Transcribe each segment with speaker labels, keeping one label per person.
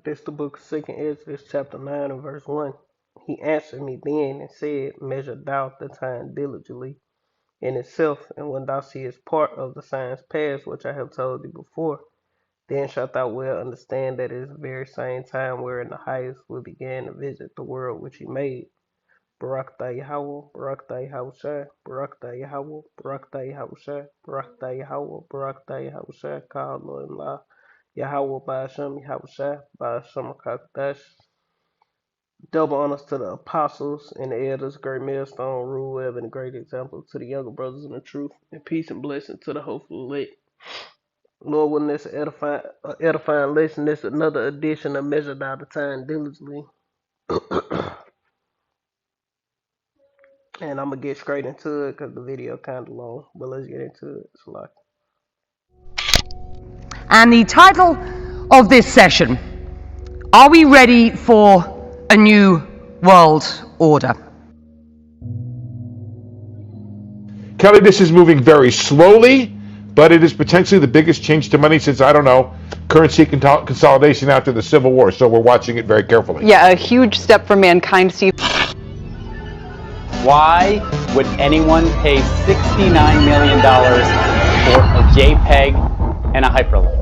Speaker 1: This the book of Second Exodus, chapter 9 and verse 1. He answered me then and said, Measure thou the time diligently in itself, and when thou seest part of the signs past which I have told thee before, then shalt thou well understand that it is the very same time wherein the highest will begin to visit the world which he made. Barakatah Yahweh, Barakatah Yahushua, Barakatah Yahweh, Barakatah Yahushua, Barakatah Yahweh, Barakatah Yahushua, called Lord and La, Yahweh Ba'ashem, Yahushua, Ba'ashem Kakadash. Double honors to the apostles and the elders, great millstone, rule web, and a great example to the younger brothers in the truth, and peace and blessing to the hopeful elect. Lord, when this edifying lesson, this another edition of Measure Thou the Time Diligently. And I'm going to get straight into it because the video kind of long, but let's get into it. It's like,
Speaker 2: And the title of this session, are we ready for a new world order?
Speaker 3: Kelly, this is moving very slowly, but it is potentially the biggest change to money since, I don't know, currency consolidation after the Civil War. So we're watching it very carefully.
Speaker 4: Yeah, a huge step for mankind, Steve.
Speaker 5: Why would anyone pay $69 million for a JPEG and a hyperlink?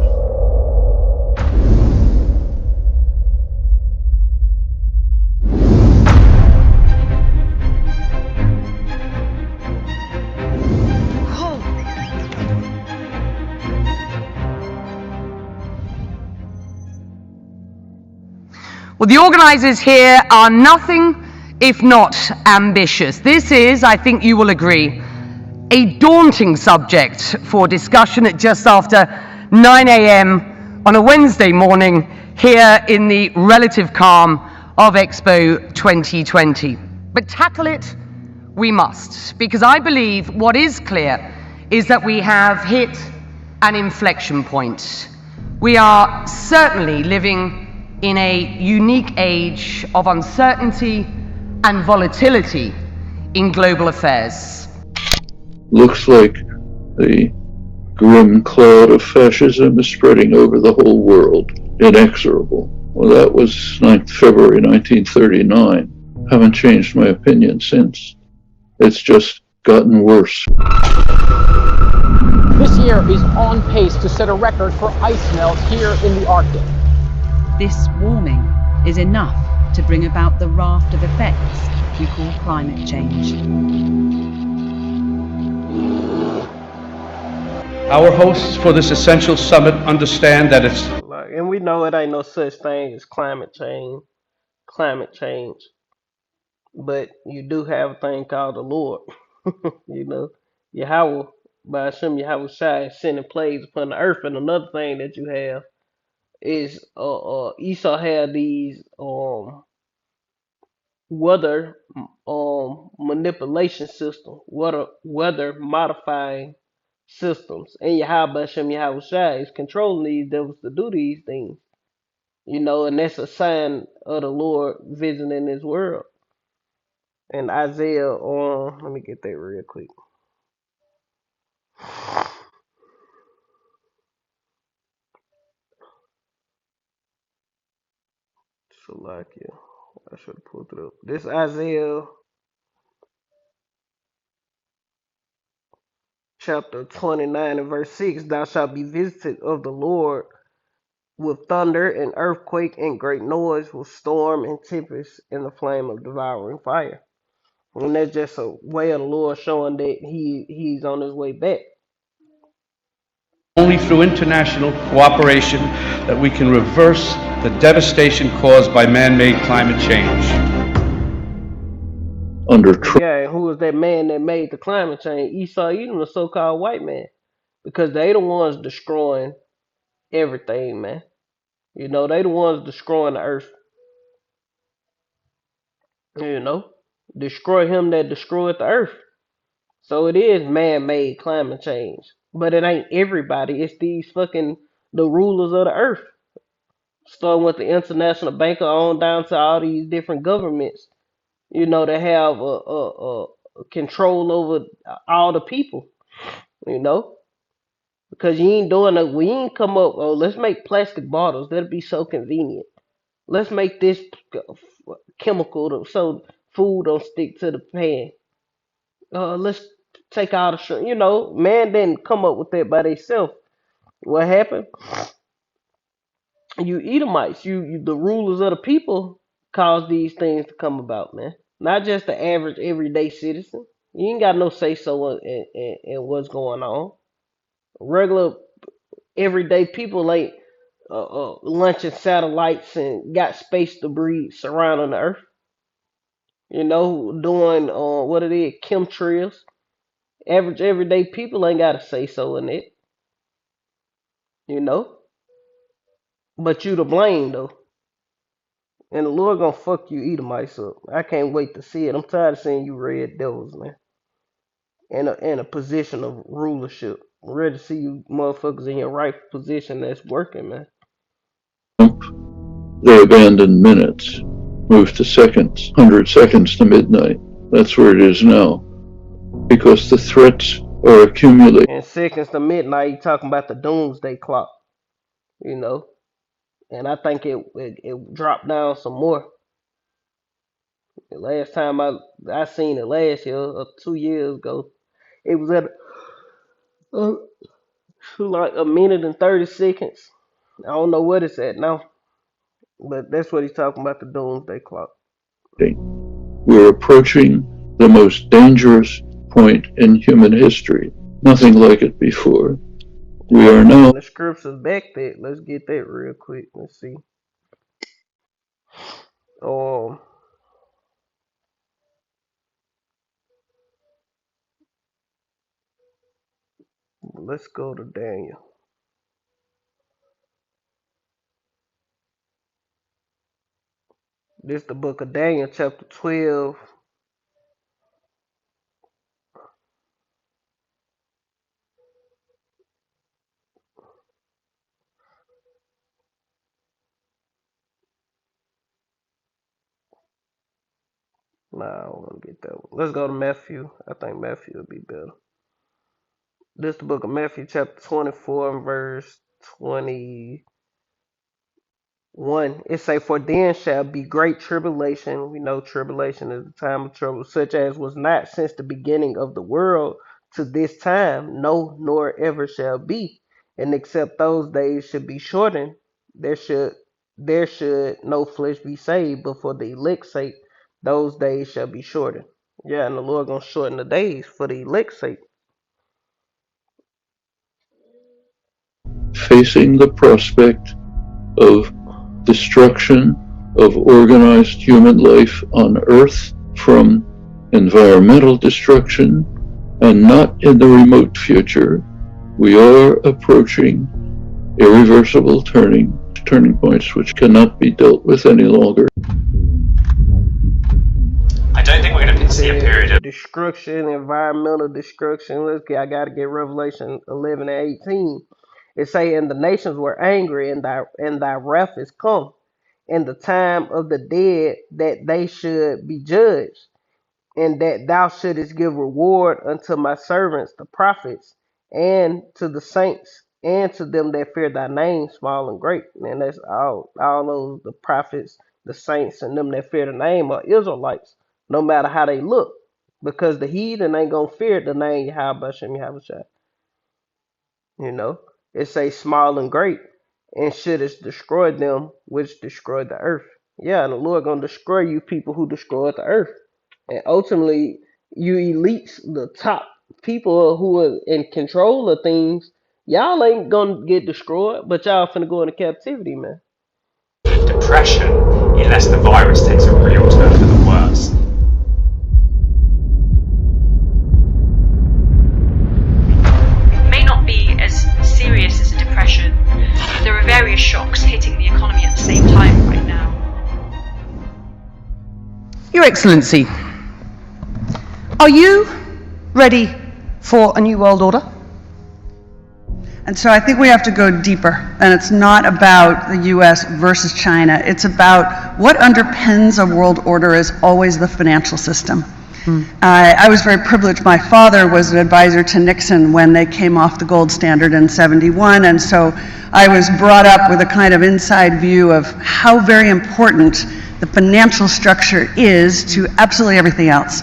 Speaker 2: Well, the organisers here are nothing if not ambitious. This is, I think you will agree, a daunting subject for discussion at just after 9 a.m. on a Wednesday morning here in the relative calm of Expo 2020. But tackle it we must, because I believe what is clear is that we have hit an inflection point. We are certainly living in a unique age of uncertainty and volatility in global affairs.
Speaker 6: Looks like the grim cloud of fascism is spreading over the whole world, inexorable. Well, that was 9th February 1939. Haven't changed my opinion since. It's just gotten worse.
Speaker 5: This year is on pace to set a record for ice melt here in the Arctic.
Speaker 7: This warming is enough to bring about the raft of effects we call climate change.
Speaker 8: Our hosts for this essential summit understand that it's
Speaker 1: like, and we know it ain't no such thing as climate change, but you do have a thing called the Lord. You know, Yahweh, by Hashem Yahweh Shai, is sending plagues upon the earth. And another thing that you have is Esau had these weather manipulation system, weather modifying systems, and Yahweh Hashem Yahweh Shai is controlling these devils to do these things. You know, and that's a sign of the Lord visiting this world. And Isaiah, let me get that real quick. Salakia. I should have pulled it up. This Isaiah chapter 29 and verse 6. Thou shalt be visited of the Lord with thunder and earthquake and great noise, with storm and tempest and the flame of devouring fire. And that's just a way of the Lord showing that he's on his way back.
Speaker 8: only through international cooperation that we can reverse the devastation caused by man-made climate change.
Speaker 6: Under Trump.
Speaker 1: Yeah, and who was that man that made the climate change? Esau Edom, the so-called white man. Because they the ones destroying everything, man. You know, they the ones destroying the earth. You know, destroy him that destroyed the earth. So it is man-made climate change, but it ain't everybody. It's these fucking the rulers of the earth, starting with the international banker on down to all these different governments. You know, that have a control over all the people. You know, because you ain't doing it. We ain't come up. Oh, let's make plastic bottles. That'll be so convenient. Let's make this chemical so food don't stick to the pan. Let's take all the sugar. You know, man didn't come up with that by themselves. What happened? You Edomites, you the rulers of the people caused these things to come about, man. Not just the average everyday citizen. You ain't got no say so in what's going on. Regular everyday people ain't launching satellites and got space debris surrounding the earth. You know, doing what it is, chemtrails. Average everyday people ain't got to say so in it. You know, but you to blame though. And the Lord gonna fuck you Edomites up. I can't wait to see it. I'm tired of seeing you red devils, man. In a position of rulership. I'm ready to see you motherfuckers in your right position that's working, man.
Speaker 6: They abandoned minutes, moved to seconds, 100 seconds to midnight. That's where it is now. Because the threats are accumulating.
Speaker 1: And seconds to midnight, you talking about the doomsday clock. You know. And I think it dropped down some more. The last time I seen it last year, 2 years ago, it was at like a minute and 30 seconds. I don't know what it's at now, but that's what he's talking about, the doomsday clock.
Speaker 6: We're approaching the most dangerous point in human history. Nothing like it before. We are now.
Speaker 1: The scriptures back that. Let's get that real quick. Let's see. Let's go to Daniel. This is the book of Daniel, chapter 12. Nah, I don't want to get that one. Let's go to Matthew. I think Matthew would be better. This is the book of Matthew, chapter 24, and verse 21. It say, "For then shall be great tribulation." We know tribulation is the time of trouble, "such as was not since the beginning of the world to this time, no, nor ever shall be. And except those days should be shortened, there should no flesh be saved, but for the elect's sake, those days shall be shortened." Yeah, and the Lord gonna shorten the days for the elect's sake.
Speaker 6: Facing the prospect of destruction of organized human life on Earth from environmental destruction, and not in the remote future, we are approaching irreversible turning points which cannot be dealt with any longer.
Speaker 9: I don't think we're going to see a period of
Speaker 1: destruction, environmental destruction. I got to get Revelation 11 and 18. It say, "And the nations were angry, and thy wrath is come, and the time of the dead that they should be judged, and that thou shouldest give reward unto my servants the prophets, and to the saints, and to them that fear thy name, small and great." And that's all those, the prophets, the saints, and them that fear the name are Israelites, no matter how they look, because the heathen ain't gonna fear the name Yahweh Shem Yahushua. You know, it say small and great, and shouldest destroy them which destroyed the earth. Yeah, and the Lord gonna destroy you people who destroyed the earth. And ultimately, you elites, the top people who are in control of things, y'all ain't gonna get destroyed, but y'all finna go into captivity, man.
Speaker 9: depression unless the virus takes a real turn for the worse.
Speaker 10: It may not be as serious as a depression. There are various shocks hitting the economy at the same time right now.
Speaker 2: Your Excellency, are you ready for a new world order?
Speaker 11: And so I think we have to go deeper, and it's not about the US versus China. It's about what underpins a world order is always the financial system. I was very privileged. My father was an advisor to Nixon when they came off the gold standard in '71, and so I was brought up with a kind of inside view of how very important the financial structure is to absolutely everything else.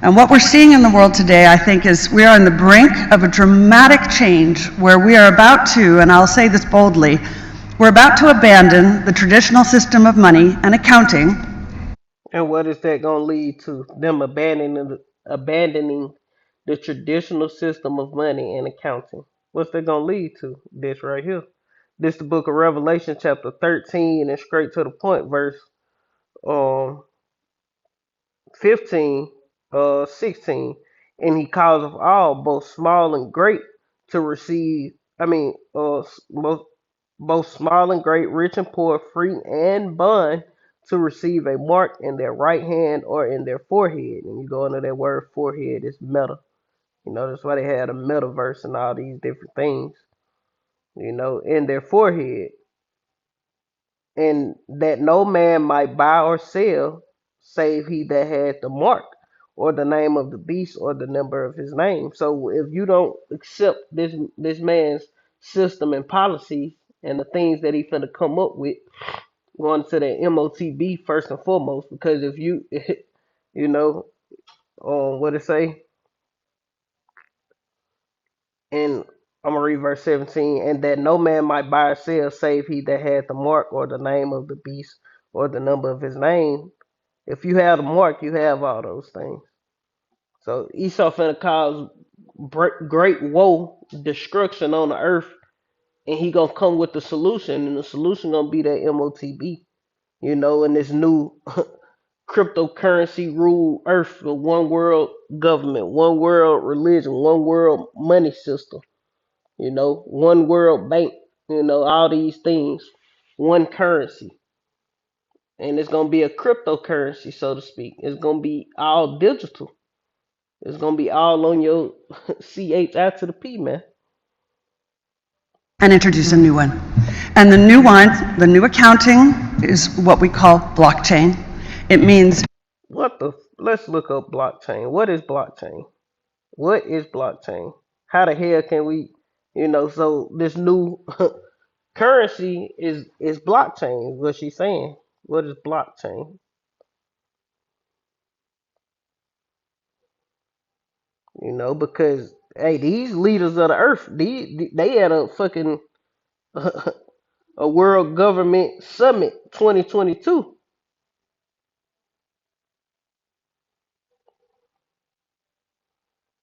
Speaker 11: And what we're seeing in the world today, I think, is we are on the brink of a dramatic change where we are about to, and I'll say this boldly, we're about to abandon the traditional system of money and accounting.
Speaker 1: And what is that going to lead to? Them abandoning the traditional system of money and accounting. What's that going to lead to? This right here. This the book of Revelation, chapter 13, and straight to the point, verse um 15, 16. And he causeth all, both small and great, to receive, both small and great, rich and poor, free and bond, to receive a mark in their right hand or in their forehead. And you go into that word forehead, it's meta. That's why they had a metaverse and all these different things, in their forehead. And that no man might buy or sell, save he that had the mark, or the name of the beast, or the number of his name. So if you don't accept this man's system and policies and the things that he finna come up with, going to the MOTB first and foremost, because if you, what it say? And I'm gonna read verse 17, and that no man might buy or sell, save he that had the mark, or the name of the beast, or the number of his name. If you have the mark, you have all those things. So Esau finna cause great woe, destruction on the earth, and he gonna come with the solution, and the solution gonna be that MOTB, and this new cryptocurrency rule earth, the one world government, one world religion, one world money system, one world bank, all these things, one currency. And it's gonna be a cryptocurrency, so to speak. It's gonna be all digital. It's gonna be all on your CHI to the P, man.
Speaker 11: And introduce a new one. And the new one, the new accounting, is what we call blockchain. It means...
Speaker 1: Let's look up blockchain. What is blockchain? What is blockchain? How the hell can we, so this new currency is blockchain, is what she's saying. What is blockchain? Because hey, these leaders of the earth, they had a fucking a world government summit 2022.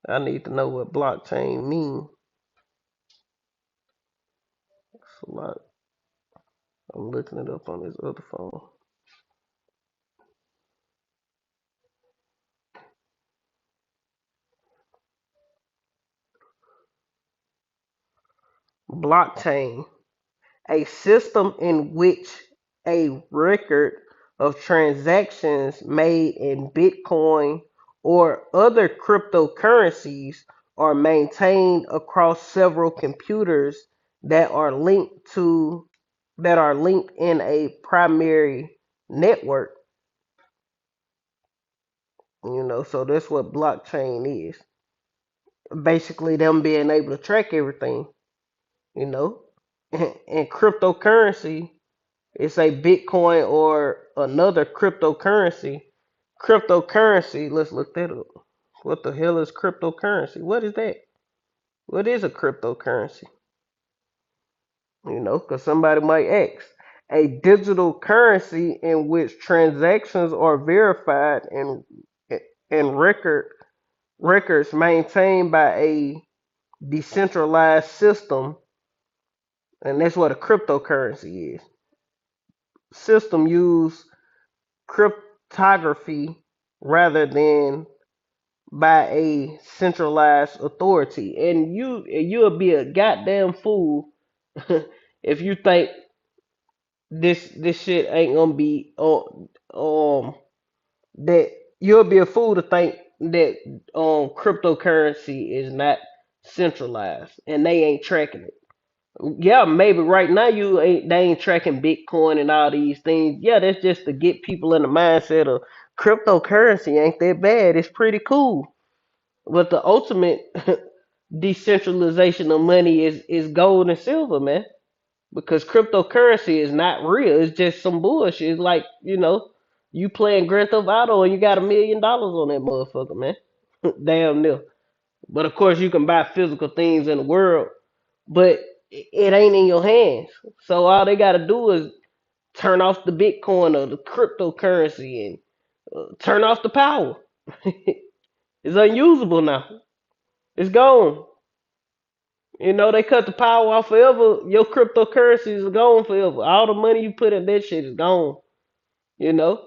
Speaker 1: I need to know what blockchain means. That's a lot. I'm looking it up on this other phone. Blockchain, a system in which a record of transactions made in Bitcoin or other cryptocurrencies are maintained across several computers that are linked in a primary network. So that's what blockchain is. Basically them being able to track everything, and cryptocurrency, it's a Bitcoin or another cryptocurrency. Cryptocurrency, let's look that up. What the hell is cryptocurrency? What is that? What is a cryptocurrency? Because somebody might ask. A digital currency in which transactions are verified and records maintained by a decentralized system, and that's what a cryptocurrency is. System use cryptography rather than by a centralized authority. And you'll be a goddamn fool if you think this shit ain't gonna be that you'll be a fool to think that cryptocurrency is not centralized and they ain't tracking it. Yeah, maybe right now they ain't tracking Bitcoin and all these things. Yeah, that's just to get people in the mindset of cryptocurrency ain't that bad. It's pretty cool. But the ultimate decentralization of money is gold and silver, man. Because cryptocurrency is not real. It's just some bullshit. It's like, you playing Grand Theft Auto and you got $1 million on that motherfucker, man. Damn near. But of course, you can buy physical things in the world, but it ain't in your hands. So all they got to do is turn off the Bitcoin or the cryptocurrency and turn off the power. It's unusable now. It's gone. They cut the power off forever. Your cryptocurrency is gone forever. All the money you put in that shit is gone. You know,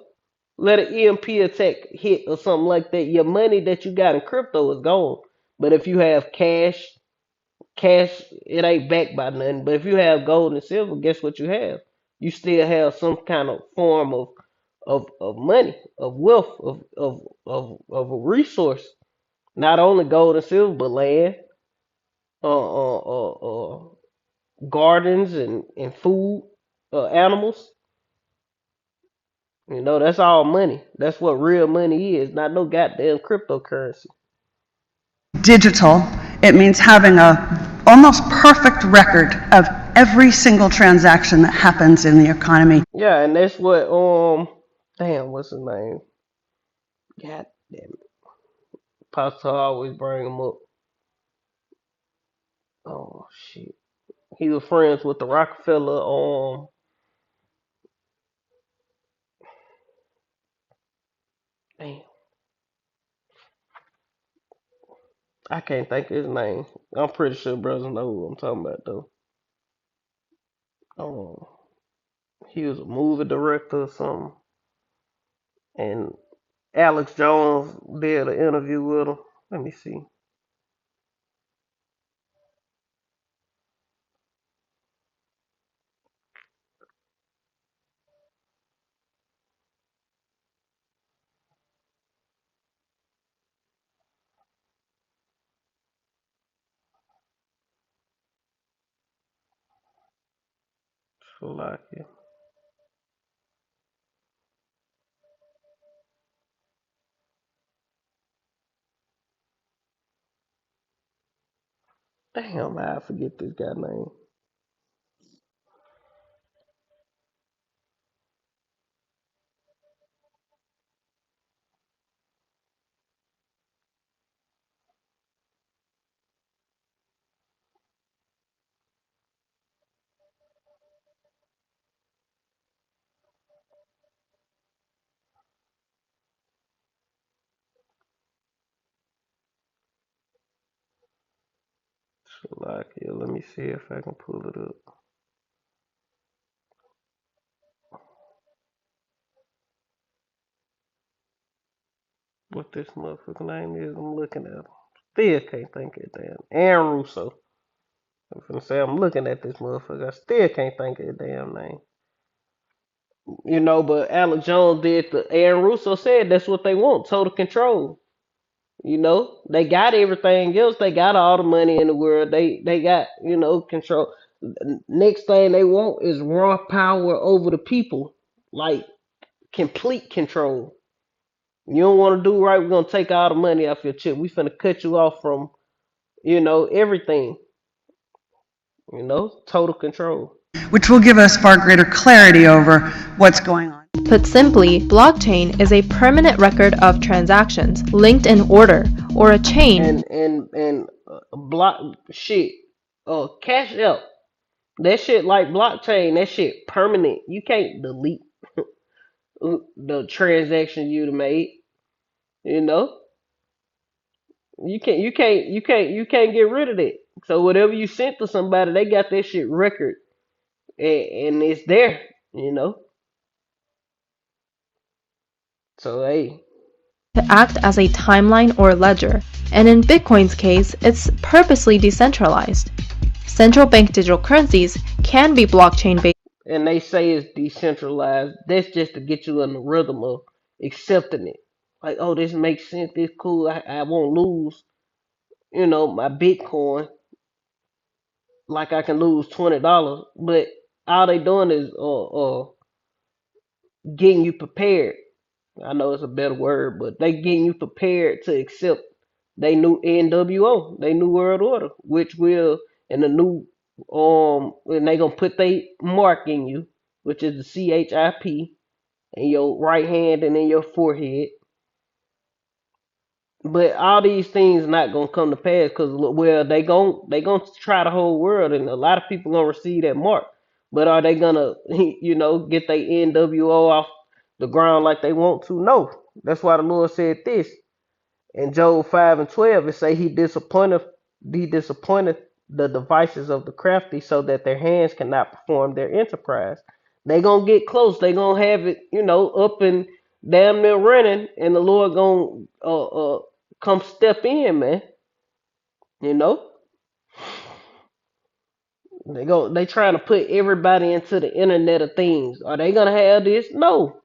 Speaker 1: let an EMP attack hit or something like that. Your money that you got in crypto is gone. But if you have cash, it ain't backed by nothing. But if you have gold and silver, guess what you have? You still have some kind of form of money, of wealth, of a resource. Not only gold and silver, but land, gardens and food, animals. That's all money. That's what real money is, not no goddamn cryptocurrency.
Speaker 11: Digital, it means having a almost perfect record of every single transaction that happens in the economy.
Speaker 1: Yeah, and that's what damn, what's his name? God damn it. Pastor always bring him up. Oh shit. He was friends with the Rockefeller damn. I can't think of his name. I'm pretty sure brothers know who I'm talking about though. He was a movie director or something. And Alex Jones did an interview with him. Let me see. Slovakia. Damn, I forget this guy's name. Slovakia. Let me see if I can pull it up. What this motherfucker name is? I'm looking at him. Still can't think of it. Damn. Aaron Russo. I'm finna say I'm looking at this motherfucker. I still can't think of his damn name. But Alex Jones did Aaron Russo said that's what they want, total control. They got everything else. They got all the money in the world. They got, control. Next thing they want is raw power over the people. Like complete control. You don't want to do right, we're gonna take all the money off your chip. We finna cut you off from, everything. Total control.
Speaker 11: Which will give us far greater clarity over what's going on.
Speaker 12: Put simply, blockchain is a permanent record of transactions linked in order, or a chain.
Speaker 1: And block shit. Cash App. That shit like blockchain. That shit permanent. You can't delete the transaction you'd have made. You can't get rid of it. So whatever you sent to somebody, they got that shit record, and it's there. So hey.
Speaker 12: To act as a timeline or ledger, and in Bitcoin's case, it's purposely decentralized. Central bank digital currencies can be blockchain-based.
Speaker 1: And they say it's decentralized. That's just to get you in the rhythm of accepting it. Like, oh, this makes sense. This cool. I won't lose, my Bitcoin. Like I can lose $20, but all they doing is getting you prepared. I know it's a better word, but they getting you prepared to accept they new NWO, they new world order, which will in the new and they gonna put they mark in you, which is the CHIP in your right hand and in your forehead. But all these things not gonna come to pass because well they gonna try the whole world and a lot of people gonna receive that mark. But are they gonna get their NWO off the ground like they want to? No. That's why the Lord said this in Job 5:12. It say he disappointed the devices of the crafty so that their hands cannot perform their enterprise. They gonna get close. They gonna have it up and damn near running, and the Lord gonna come step in, man. You know, they trying to put everybody into the Internet of Things. Are they gonna have this? No,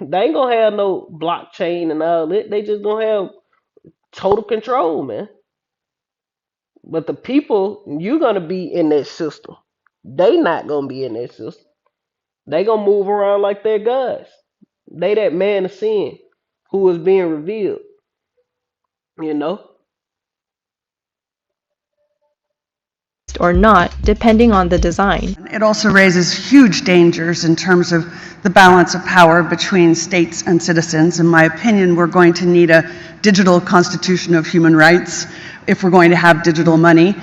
Speaker 1: they ain't gonna have no blockchain and all that. They just gonna have total control, man. But the people, you gonna be in that system. They not gonna be in that system. They gonna move around like they're gods. They that man of sin who is being revealed. You know.
Speaker 12: Or not, depending on the design.
Speaker 11: It also raises huge dangers in terms of the balance of power between states and citizens. In my opinion, we're going to need a digital constitution of human rights if we're going to have digital money.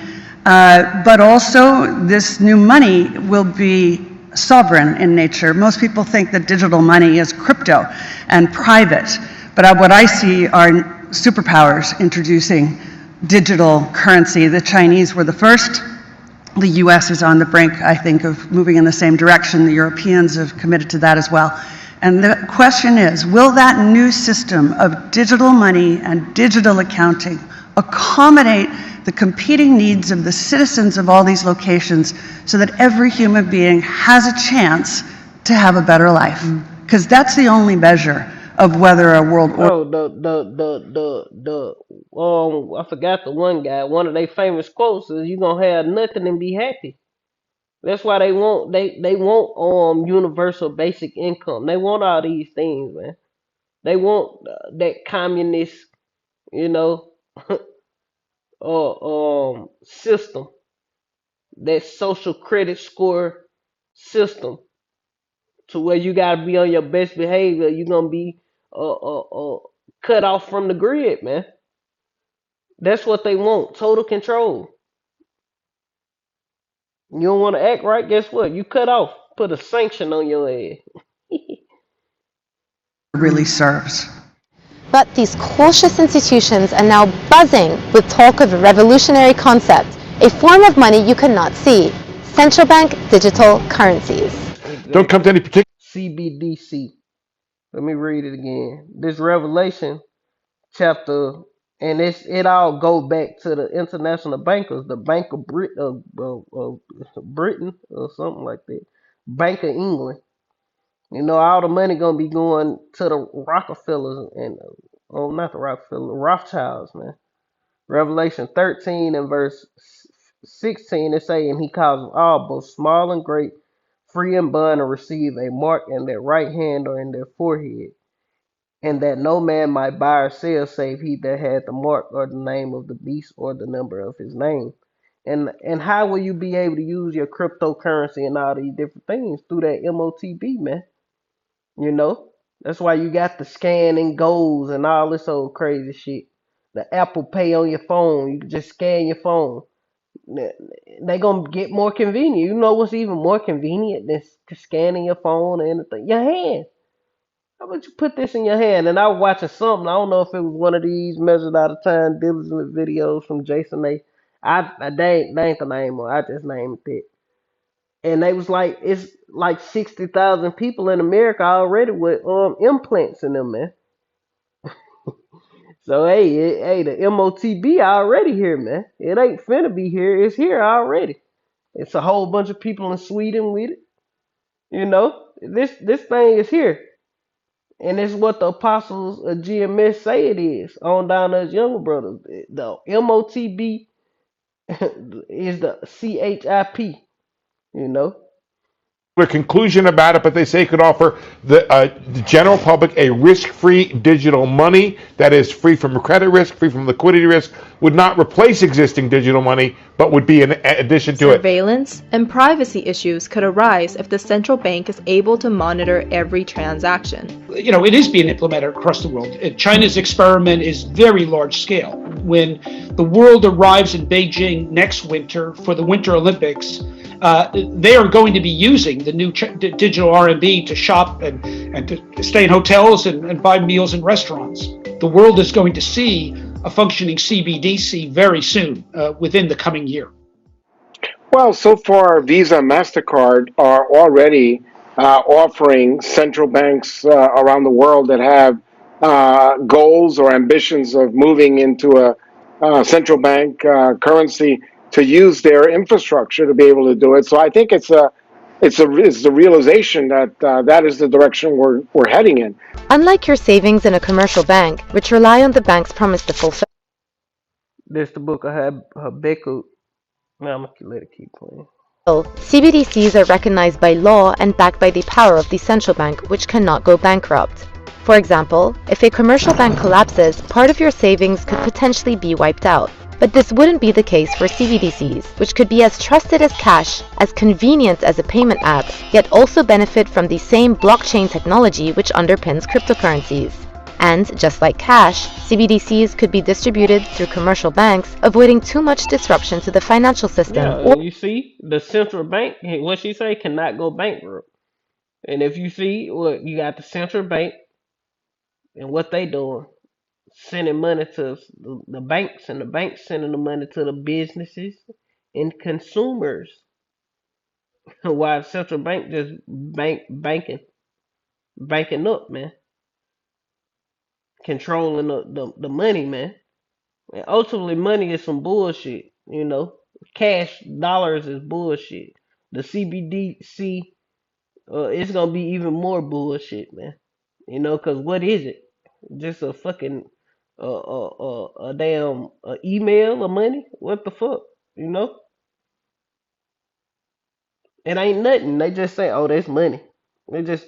Speaker 11: But also, this new money will be sovereign in nature. Most people think that digital money is crypto and private, but what I see are superpowers introducing digital currency. The Chinese were the first. The US is on the brink, I think, of moving in the same direction. The Europeans have committed to that as well. And the question is, will that new system of digital money and digital accounting accommodate the competing needs of the citizens of all these locations so that every human being has a chance to have a better life? Because that's the only measure of whether a world order.
Speaker 1: I forgot the one guy. One of their famous quotes is, "You gonna have nothing and be happy." That's why they want universal basic income. They want all these things, man. They want that communist, you know, system, that social credit score system, to where you gotta be on your best behavior. You're gonna be cut off from the grid, man. That's what they want. Total control. You don't want to act right, guess what? You cut off. Put a sanction on your head.
Speaker 11: Really serves.
Speaker 13: But these cautious institutions are now buzzing with talk of a revolutionary concept, a form of money you cannot see: central bank digital currencies.
Speaker 3: Don't come to any particular
Speaker 1: CBDC. Let me read it again. This Revelation chapter, and it all go back to the international bankers, the Bank of Britain or something like that, Bank of England. All the money gonna be going to the Rockefellers and not the Rockefeller, Rothschilds, man. Revelation 13 and verse 16 is saying he calls them all, both small and great, free and bond, to receive a mark in their right hand or in their forehead, and that no man might buy or sell save he that had the mark or the name of the beast or the number of his name. And how will you be able to use your cryptocurrency and all these different things? Through that MOTB, man. That's why you got the scan and goes and all this old crazy shit. The Apple Pay on your phone, you can just scan your phone. They gonna get more convenient. You know what's even more convenient than scanning your phone or anything? Your hand. How about you put this in your hand? And I was watching something. I don't know if it was one of these measured out of time diligent videos from Jason A. They ain't the name, or I just named it. And they was like, it's like 60,000 people in America already with implants in them, man. So hey, the MOTB already here, man. It ain't finna be here. It's here already. It's a whole bunch of people in Sweden with it. This thing is here. And it's what the apostles of GMS say it is, on down to his younger brothers. The MOTB is the CHIP,
Speaker 3: A conclusion about it, but they say it could offer the general public a risk-free digital money that is free from credit risk, free from liquidity risk, would not replace existing digital money, but would be an addition to it.
Speaker 12: Surveillance and privacy issues could arise if the central bank is able to monitor every transaction.
Speaker 14: You know, it is being implemented across the world. China's experiment is very large scale. When the world arrives in Beijing next winter for the Winter Olympics, they are going to be using the new digital RMB to shop and to stay in hotels and buy meals in restaurants. The world is going to see a functioning CBDC very soon, within the coming year.
Speaker 15: Well, so far, Visa and MasterCard are already offering central banks around the world that have goals or ambitions of moving into a central bank currency to use their infrastructure to be able to do it. So I think it's the realization that that is the direction we're heading in.
Speaker 13: Unlike your savings in a commercial bank, which rely on the bank's promise to fulfill.
Speaker 1: This the book I had Habakkuk. Now I'm gonna let it keep playing.
Speaker 13: CBDCs are recognized by law and backed by the power of the central bank, which cannot go bankrupt. For example, if a commercial bank collapses, part of your savings could potentially be wiped out. But this wouldn't be the case for CBDCs, which could be as trusted as cash, as convenient as a payment app, yet also benefit from the same blockchain technology which underpins cryptocurrencies. And, just like cash, CBDCs could be distributed through commercial banks, avoiding too much disruption to the financial system.
Speaker 1: Yeah, and you see, the central bank, what she say, cannot go bankrupt. And if you see, what you got the central bank, and what they doing, sending money to the banks, and the banks sending the money to the businesses and consumers. While the central bank just banking up, man. Controlling the money, man. And ultimately, money is some bullshit, you know. Cash, dollars is bullshit. The CBDC, it's gonna be even more bullshit, man. You know, cause what is it? Just a fucking a damn email of money? What the fuck? You know? It ain't nothing. They just say, oh, that's money. They just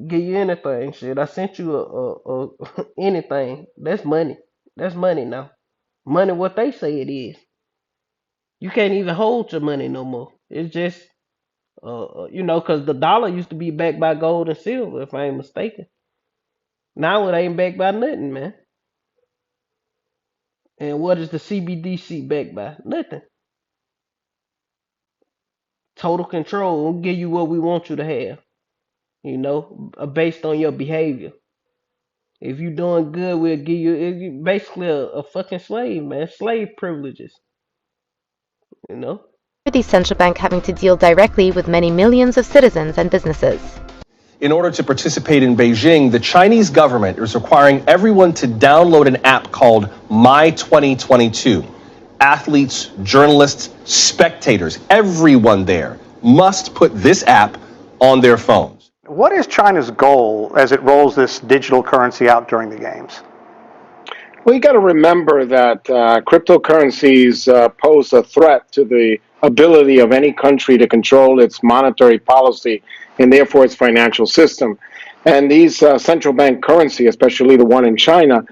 Speaker 1: give you anything. Shit, I sent you a anything. That's money. That's money now. Money what they say it is. You can't even hold your money no more. It's just you know, cause the dollar used to be backed by gold and silver, if I ain't mistaken. Now it ain't backed by nothing, man. And what is the CBDC backed by? Nothing. Total control. We'll give you what we want you to have. You know, based on your behavior. If you doing good, we'll give you basically a fucking slave, man. Slave privileges. You know?
Speaker 13: The central bank having to deal directly with many millions of citizens and businesses.
Speaker 16: In order to participate in Beijing, the Chinese government is requiring everyone to download an app called My 2022. Athletes, journalists, spectators, everyone there must put this app on their phones.
Speaker 17: What is China's goal as it rolls this digital currency out during the games?
Speaker 15: Well, you got to remember that cryptocurrencies pose a threat to the ability of any country to control its monetary policy and therefore its financial system. And these central bank currency, especially the one in China,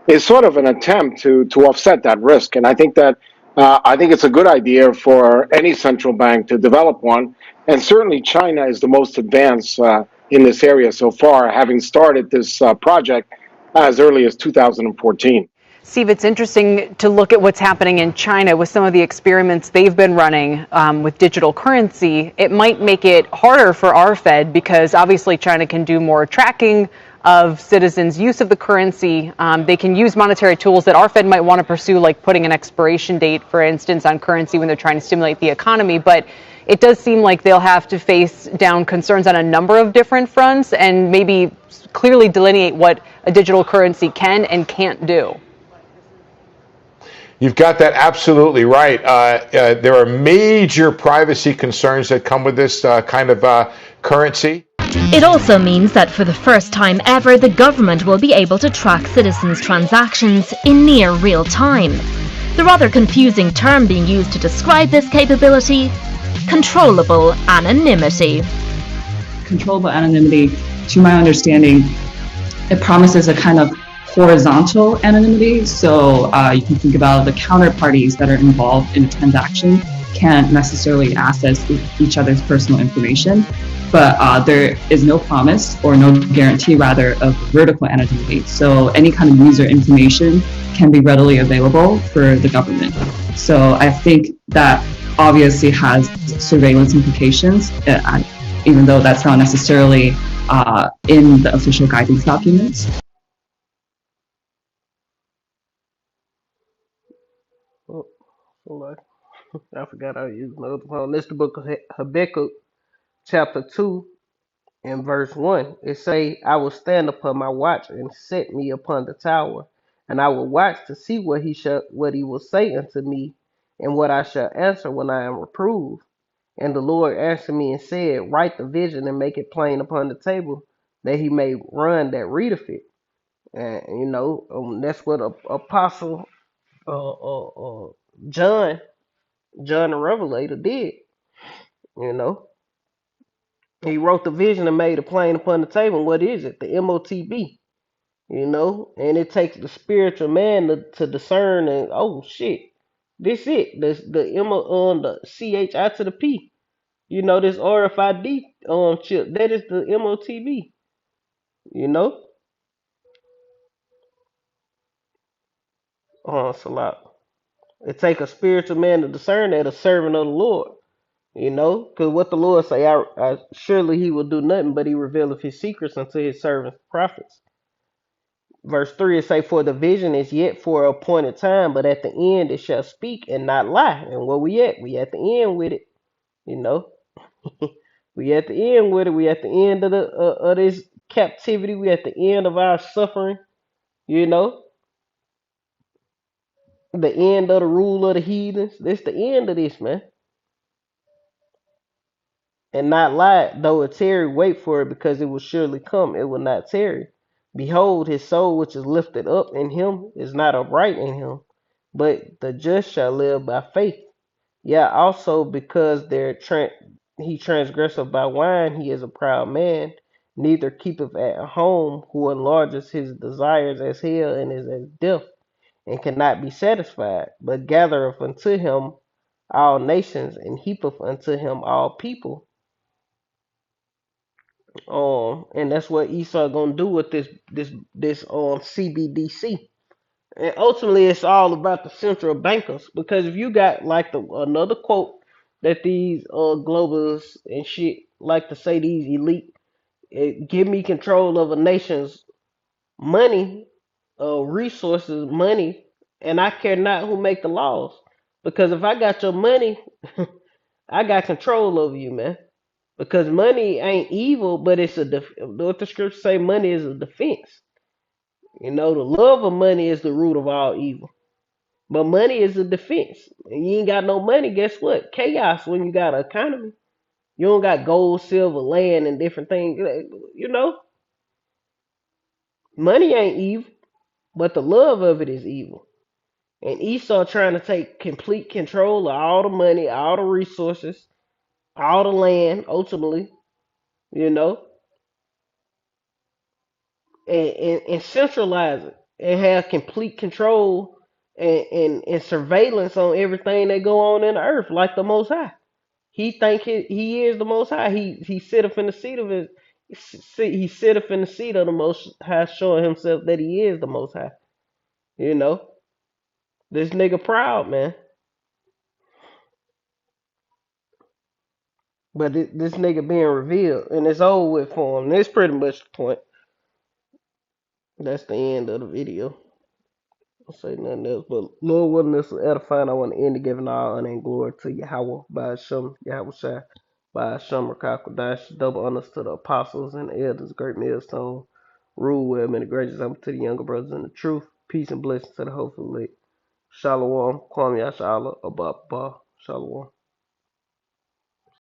Speaker 15: is sort of an attempt to offset that risk. And I think that it's a good idea for any central bank to develop one. And certainly China is the most advanced in this area so far, having started this project as early as 2014.
Speaker 4: Steve, it's interesting to look at what's happening in China with some of the experiments they've been running with digital currency. It might make it harder for our Fed because obviously China can do more tracking of citizens' use of the currency. They can use monetary tools that our Fed might want to pursue, like putting an expiration date, for instance, on currency when they're trying to stimulate the economy. But it does seem like they'll have to face down concerns on a number of different fronts and maybe clearly delineate what a digital currency can and can't do.
Speaker 3: You've got that absolutely right. There are major privacy concerns that come with this kind of currency.
Speaker 18: It also means that for the first time ever, the government will be able to track citizens' transactions in near real time. The rather confusing term being used to describe this capability, controllable anonymity.
Speaker 19: Controllable anonymity, to my understanding, it promises a kind of horizontal anonymity. So you can think about the counterparties that are involved in a transaction can't necessarily access each other's personal information, but there is no promise or no guarantee rather of vertical anonymity. So any kind of user information can be readily available for the government. So I think that obviously has surveillance implications, even though that's not necessarily in the official guidance documents.
Speaker 1: I forgot how to use another phone. This is the book of Habakkuk, chapter 2, and verse 1. It say, I will stand upon my watch and set me upon the tower, and I will watch to see what he will say unto me, and what I shall answer when I am reproved. And the Lord answered me and said, write the vision and make it plain upon the table, that he may run that readeth it. And that's what Apostle John the Revelator did. He wrote the vision and made it plain upon the table. What is it? The MOTB. And it takes the spiritual man to discern and oh shit, this it. The CHI to the P. This RFID chip. That is the MOTB. Salat. It take a spiritual man to discern that, a servant of the Lord. Because what the Lord say, surely he will do nothing, but he revealeth his secrets unto his servants prophets. Verse 3 it say, for the vision is yet for a appointed time, but at the end it shall speak and not lie. And where we at? We at the end with it. We at the end with it. We at the end of this captivity. We at the end of our suffering. The end of the rule of the heathens. This the end of this, man. And not lie, though it tarry, wait for it, because it will surely come. It will not tarry. Behold, his soul which is lifted up in him is not upright in him, but the just shall live by faith. Yeah, also because he transgresseth by wine, he is a proud man, neither keepeth at home, who enlarges his desires as hell and is as death, and cannot be satisfied, but gathereth unto him all nations, and heapeth unto him all people. And that's what Esau gonna do with this CBDC. And ultimately, it's all about the central bankers. Because if you got like another quote that these globalists and shit like to say, these elite, give me control of a nation's money, resources, money, and I care not who make the laws. Because if I got your money, I got control over you, man. Because money ain't evil, but it's what the scriptures say, money is a defense. The love of money is the root of all evil. But money is a defense. And you ain't got no money, guess what? Chaos when you got an economy. You don't got gold, silver, land, and different things. Money ain't evil, but the love of it is evil. And Esau trying to take complete control of all the money, all the resources, all the land, ultimately, and centralize it and have complete control and surveillance on everything that go on in the earth, like the Most High. He think he is the Most High. He sitteth in the seat of the Most High, showing himself that he is the Most High. This nigga proud, man. But this nigga being revealed, and it's over with for him. That's pretty much the point. That's the end of the video. I'll say nothing else, but Lord willing, this will edifying. I want to end it giving all honor and glory to Yahweh, by Hashem, Yahweh Shai, by Hashem, Rakakwadash, double honors to the apostles and the elders, great millstone, rule well, many great example to the younger brothers in the truth, peace and blessings to the hopeful elect. Shalom, Kwame Yashala, Abba, Shalom.